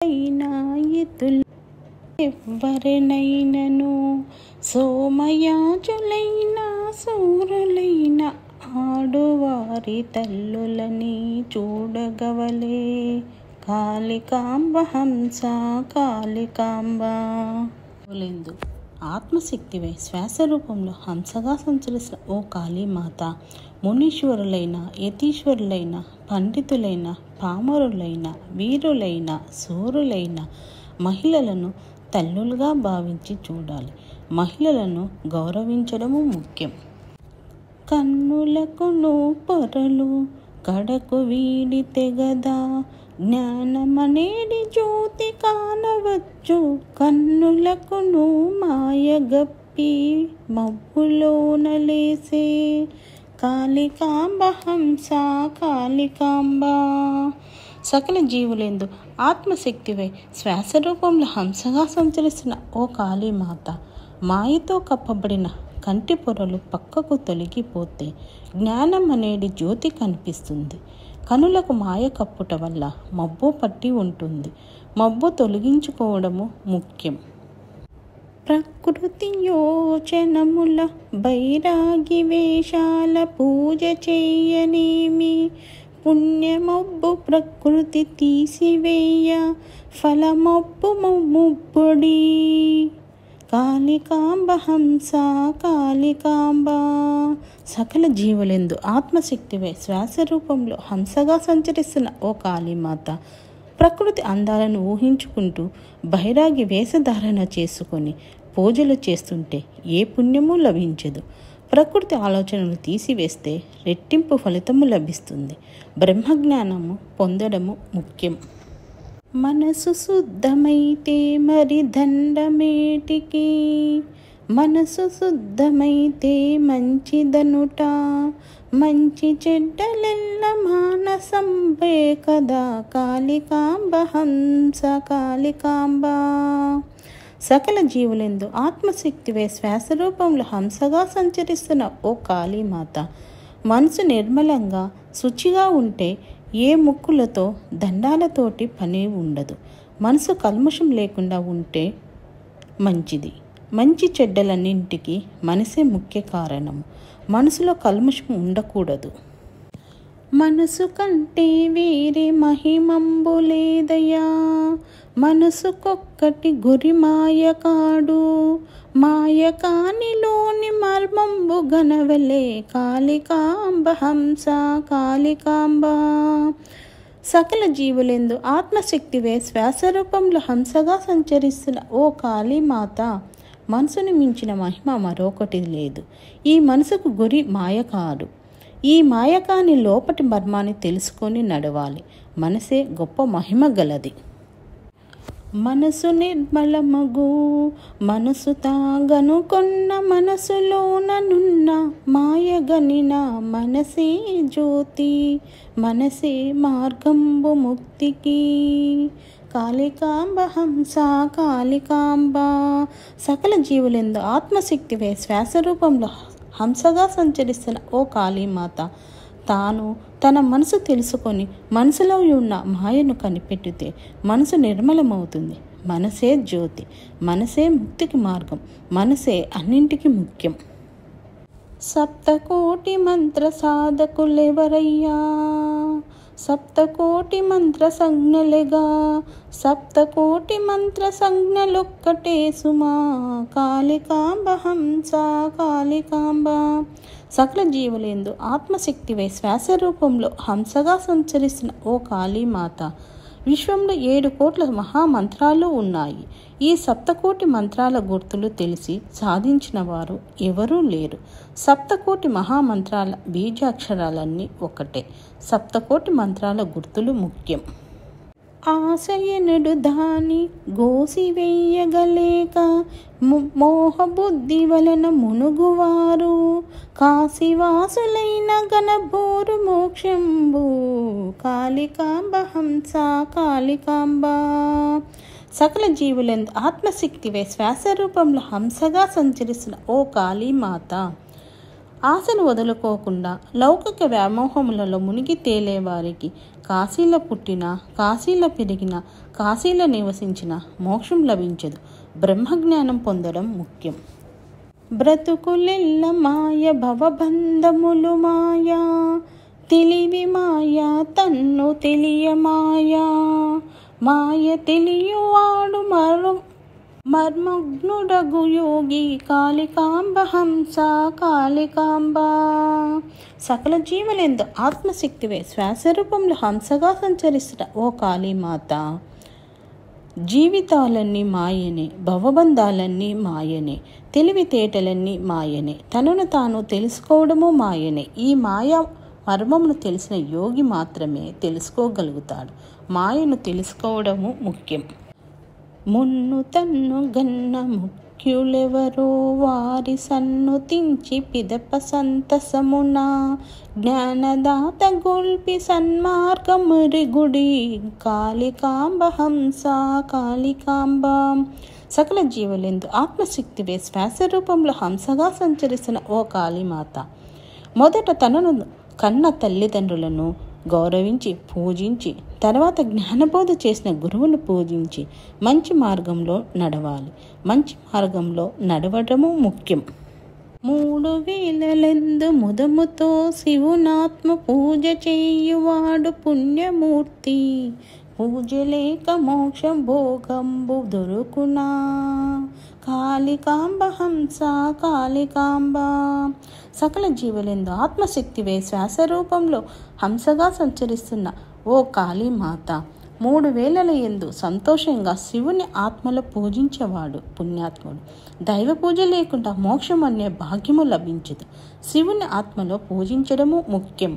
ఎత్తులు ఎవ్వరినైనను సోమయాజులైన సూరులైన ఆడువారి తల్లులని చూడగవలే. కాళికాంబ హంస కాళికాంబ. ఆత్మశక్తివై శ్వాస రూపంలో హంసగా సంచరిస్తున్న ఓ కాళీమాత, మునీశ్వరులైన యతీశ్వరులైన పండితులైన పామరులైన వీరులైన శూరులైన మహిళలను తల్లులుగా భావించి చూడాలి. మహిళలను గౌరవించడము ముఖ్యం. కన్నులకును పొరలు కడకు వీడితే గదా జ్ఞానమనేది జ్యోతి కానవచ్చు. కన్నులకును మాయగప్పి మబ్బులోన లేసే. కాళికాంబ హంస కాళికాంబ. సకల జీవులేందు ఆత్మశక్తివై శ్వాస రూపంలో హంసగా సంచరిస్తున్న ఓ కాళీమాత, మాయతో కప్పబడిన కంటి పొరలు పక్కకు తొలగిపోతే జ్ఞానం అనేది జ్యోతి కనిపిస్తుంది. కనులకు మాయ కప్పుట వల్ల మబ్బు పట్టి ఉంటుంది. మబ్బు తొలగించుకోవడము ముఖ్యం. ప్రకృతి యోచనముల బైరాగి వేషాల పూజ చేయనేమి. పుణ్యమబ్బు ప్రకృతి తీసివేయ ఫలమబ్బు ముప్పుడి. కాళికాంబ హంస కాళికాంబ. సకల జీవులెందు ఆత్మశక్తివై శ్వాస రూపంలో హంసగా సంచరిస్తున్న ఓ కాళీమాత, ప్రకృతి అందాలను ఊహించుకుంటూ బైరాగి వేషధారణ చేసుకొని పూజలు చేస్తుంటే ఏ పుణ్యము లభించదు. ప్రకృతి ఆలోచనలు తీసివేస్తే రెట్టింపు ఫలితము లభిస్తుంది. బ్రహ్మజ్ఞానము పొందడము ముఖ్యం. మనసు శుద్ధమైతే మరి దండమేటికి. మనసు శుద్ధమైతే మంచిదనుట. మంచి చెడ్డలెల్ల మానసంబే కదా. కాళికాంబ హంస కాళికాంబ. సకల జీవులెందు ఆత్మశక్తివే శ్వాస రూపంలో హంసగా సంచరిస్తున్న ఓ కాళీమాత, మనసు నిర్మలంగా శుచిగా ఉంటే ఏ ముక్కులతో దండాలతోటి పని ఉండదు. మనసు కల్మషం లేకుండా ఉంటే మంచిది. మంచి చెడ్డలన్నింటికి మనసే ముఖ్య కారణము. మనసులో కల్మషం ఉండకూడదు. మనసు కంటే వేరే మహిమంబు లేదయా. మనసుకొక్కటి గురి మాయకాడు. మాయకానిలోని మర్మంబు గనవలే. కాళికాంబ హంస కాళికాంబ. సకల జీవులెందు ఆత్మశక్తివే శ్వాస రూపంలో హంసగా సంచరిస్తున్న ఓ కాళీమాత, మనసును మించిన మహిమ మరొకటి లేదు. ఈ మనసుకు గురి మాయ కాదు. ఈ మాయకాని లోపటి మర్మాన్ని తెలుసుకొని నడవాలి. మనసే గొప్ప మహిమ గలది. మనసు నిర్మలమగు మనసు తాగనుకొన్న మనసులోననున్న మాయగనిన మనసే జ్యోతి. మనసే మార్గంబు ముక్తికి. కాళికాంబ హంస కాళికాంబ. సకల జీవులెందు ఆత్మశక్తివే శ్వాస రూపంలో హంసగా సంచరిస్తున్న ఓ కాళీమాత, తాను తన మనసు తెలుసుకొని మనసులో ఉన్న మాయను కనిపెట్టితే మనసు నిర్మలమవుతుంది. మనసే జ్యోతి. మనసే ముక్తికి మార్గం. మనసే అన్నింటికి ముఖ్యం. సప్తకోటి మంత్ర సాధకులెవరయ్యా. సప్తకోటి మంత్ర సంజ్ఞలుగా. సప్తకోటి మంత్ర సంజ్ఞలొక్కటే సుమా. కాళికాంబ హంస కాళికాంబ. సకల జీవులేందు ఆత్మశక్తివై శ్వాస రూపంలో హంసగా సంచరిస్తున్న ఓ కాళీమాత, విశ్వంలో 7 కోట్ల మహామంత్రాలు ఉన్నాయి. ఈ సప్తకోటి మంత్రాల గుర్తులు తెలిసి సాధించిన వారు ఎవరూ లేరు. సప్తకోటి మహామంత్రాల బీజాక్షరాలన్నీ ఒకటే. సప్తకోటి మంత్రాల గుర్తులు ముఖ్యం. ఆశయనుడు దాని గోసివేయగలేక మోహబుద్ధి వలన మునుగువారు. కాశీవాసులైన గణభోరు మోక్షంబు. కాళికాంబ హంస కాళికాంబ. సకల జీవులందు ఆత్మశక్తివే శ్వాస రూపంలో హంసగా సంచరిస్తున్న ఓ కాళీమాత, ఆశను వదులుకోకుండా లౌకిక వ్యామోహములలో మునిగి తేలేవారికి కాశీలో పుట్టిన, కాశీలో పెరిగిన, కాశీలో నివసించిన మోక్షం లభించదు. బ్రహ్మజ్ఞానం పొందడం ముఖ్యం. బ్రతుకులెల్ల మాయ, భవబంధములు మాయా, తెలివి మాయా, తన్ను తెలియ మాయా, మాయ తెలియవాడు మర్మగ్నుడగు యోగి, కాళికాంబ హంస కాళికాంబ. సకల జీవులెందు ఆత్మశక్తివే శ్వాసరూపంలో హంసగా సంచరిస్తున్న ఓ కాళీమాత, జీవితాలన్నీ మాయనే, భవబంధాలన్నీ మాయనే, తెలివితేటలన్నీ మాయనే, తనను తాను తెలుసుకోవడము మాయనే. ఈ మాయా మర్మమును తెలిసిన యోగి మాత్రమే తెలుసుకోగలుగుతాడు. మాయను తెలుసుకోవడము ముఖ్యం. మున్ను తన్ను గన్న ముఖ్యులెవరో, వారి సన్నుతించి పిదప సంతసమున, జ్ఞానదాత గొల్పి సన్మార్గమురిగుడి, కాళికాంబ హంస కాళికాంబ. సకల జీవులెందు ఆత్మశక్తివే శ్వాసరూపంలో హంసగా సంచరిస్తున్న ఓ కాళీమాత, మొదట తనను కన్న తల్లిదండ్రులను గౌరవించి పూజించి, తర్వాత జ్ఞానబోధ చేసిన గురువును పూజించి మంచి మార్గంలో నడవాలి. మంచి మార్గంలో నడవడము ముఖ్యం. 3 వేలలెందు ముదముతో శివునాత్మ పూజ చేయువాడు పుణ్యమూర్తి, పూజ లేక మోక్షం భోగంబు దొరుకునా, కాళికాంబ హంస కాళికాంబ. సకల జీవులెందు ఆత్మశక్తివే శ్వాసరూపంలో హంసగా సంచరిస్తున్న ఓ కాళీమాత, 3 వేలల యందు సంతోషంగా శివుని ఆత్మలో పూజించేవాడు పుణ్యాత్ముడు. దైవ పూజ లేకుండా మోక్షం అనే భాగ్యము లభించదు. శివుని ఆత్మలో పూజించడము ముఖ్యం.